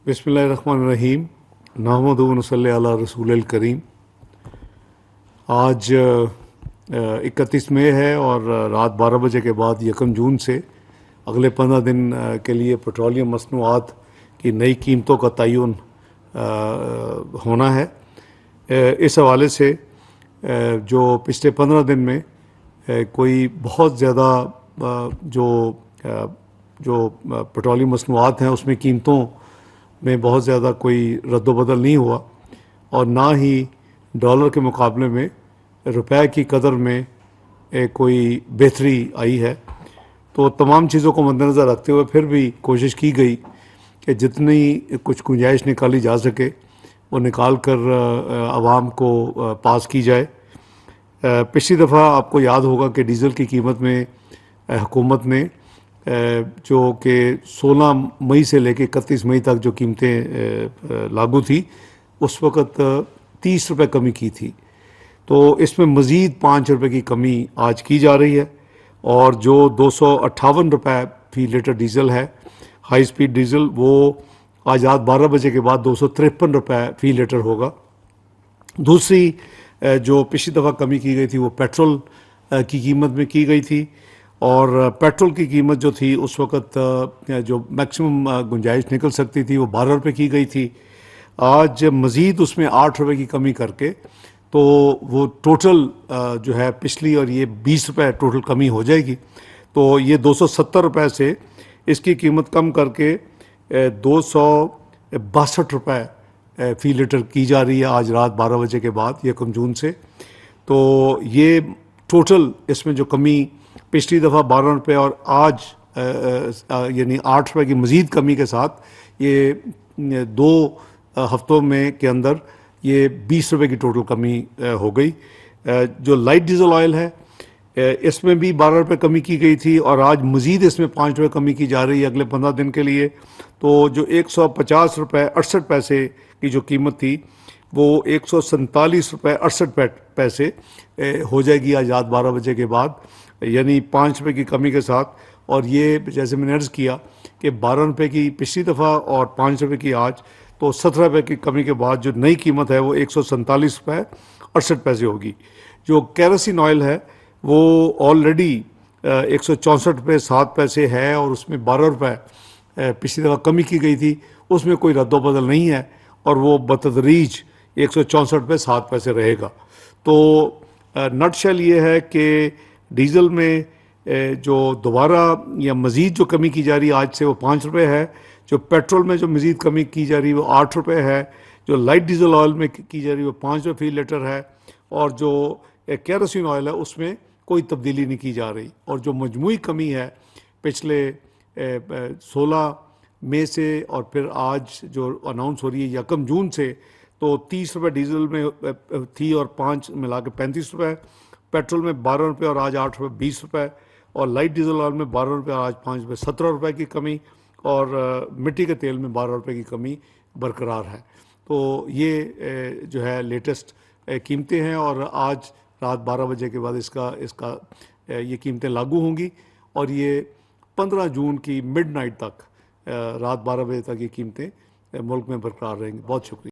बिस्मिल्लाहिर्रहमानिर्रहीम नहमदु व नसल्ली अला रसूलिल करीम। आज 31 मई है और रात 12 बजे के बाद 1 जून से अगले 15 दिन के लिए पेट्रोलियम मसनूआत की नई कीमतों का तयन होना है। इस हवाले से जो पिछले 15 दिन में कोई बहुत ज़्यादा जो पेट्रोलियम मसनूआत हैं उसमें कीमतों में बहुत ज़्यादा कोई रद्द-बदल नहीं हुआ और ना ही डॉलर के मुकाबले में रुपए की कदर में कोई बेहतरी आई है। तो तमाम चीज़ों को मद्देनज़र रखते हुए फिर भी कोशिश की गई कि जितनी कुछ गुंजाइश निकाली जा सके वो निकाल कर आवाम को पास की जाए। पिछली दफ़ा आपको याद होगा कि डीज़ल की कीमत में हुकूमत ने जो कि 16 मई से लेकर 31 मई तक जो कीमतें लागू थी उस वक़्त 30 रुपये कमी की थी। तो इसमें मज़ीद 5 रुपये की कमी आज की जा रही है और जो 258 रुपये फ़ी लीटर डीज़ल है हाई स्पीड डीज़ल वो आज रात 12 बजे के बाद 253 रुपये फ़ी लीटर होगा। दूसरी जो पिछली दफ़ा कमी की गई थी वो पेट्रोल की कीमत में की गई थी और पेट्रोल की कीमत जो थी उस वक़्त जो मैक्सिमम गुंजाइश निकल सकती थी वो 12 रुपये की गई थी। आज मज़ीद उसमें 8 रुपये की कमी करके तो वो टोटल जो है पिछली और ये 20 रुपये टोटल कमी हो जाएगी। तो ये 270 रुपये से इसकी कीमत कम करके 262 रुपये फ़ी लीटर की जा रही है आज रात 12 बजे के बाद 1 जून से। तो ये टोटल इसमें जो कमी पिछली दफ़ा 12 रुपये और आज यानी 8 रुपये की मज़ीद कमी के साथ ये 2 हफ्तों में के अंदर ये 20 रुपये की टोटल कमी हो गई। जो लाइट डीजल ऑयल है इसमें भी 12 रुपये कमी की गई थी और आज मज़ीद इसमें 5 रुपये कमी की जा रही है अगले 15 दिन के लिए। तो जो 150 रुपये 68 पैसे की जो कीमत थी वो 147 रुपये 68 पैसे हो जाएगी आज रात 12 बजे के बाद, यानी 5 रुपये की कमी के साथ। और ये जैसे मैंने अर्ज़ किया कि 12 रुपये की पिछली दफ़ा और 5 रुपये की आज, तो 17 रुपये की कमी के बाद जो नई कीमत है वो 147 रुपये 68 पैसे होगी। जो केरोसिन ऑयल है वो ऑलरेडी 164 रुपये 7 पैसे है और उसमें 12 रुपये पिछली दफ़ा कमी की गई थी, उसमें कोई रद्द-बदल नहीं है और वो बतदरीज 164 रुपये 7 पैसे रहेगा। तो नटशेल ये है कि डीज़ल में जो दोबारा या मज़ीद जो कमी की जा रही है आज से वो 5 रुपये है। जो पेट्रोल में जो मज़ीद कमी की जा रही है वो 8 रुपये है। जो लाइट डीज़ल ऑयल में की जा रही है वो 5 रुपये फ़ी लीटर है और जो केरोसिन ऑयल है उसमें कोई तब्दीली नहीं की जा रही। और जो मजमूई कमी है पिछले 16 मई से और फिर आज जो अनाउंस हो रही है 1 जून से, तो 30 रुपये डीज़ल में थी और 5 मिला के 35 रुपये, पेट्रोल में 12 रुपये और आज 8 रुपये 20 रुपये, और लाइट डीजल ऑयल में 12 रुपये और आज 5 रुपये 17 रुपये की कमी, और मिट्टी के तेल में 12 रुपये की कमी बरकरार है। तो ये जो है लेटेस्ट कीमतें हैं और आज रात 12 बजे के बाद इसका ये कीमतें लागू होंगी और ये 15 जून की मिडनाइट तक रात 12 बजे तक ये कीमतें मुल्क में बरकरार रहेंगी। बहुत शुक्रिया।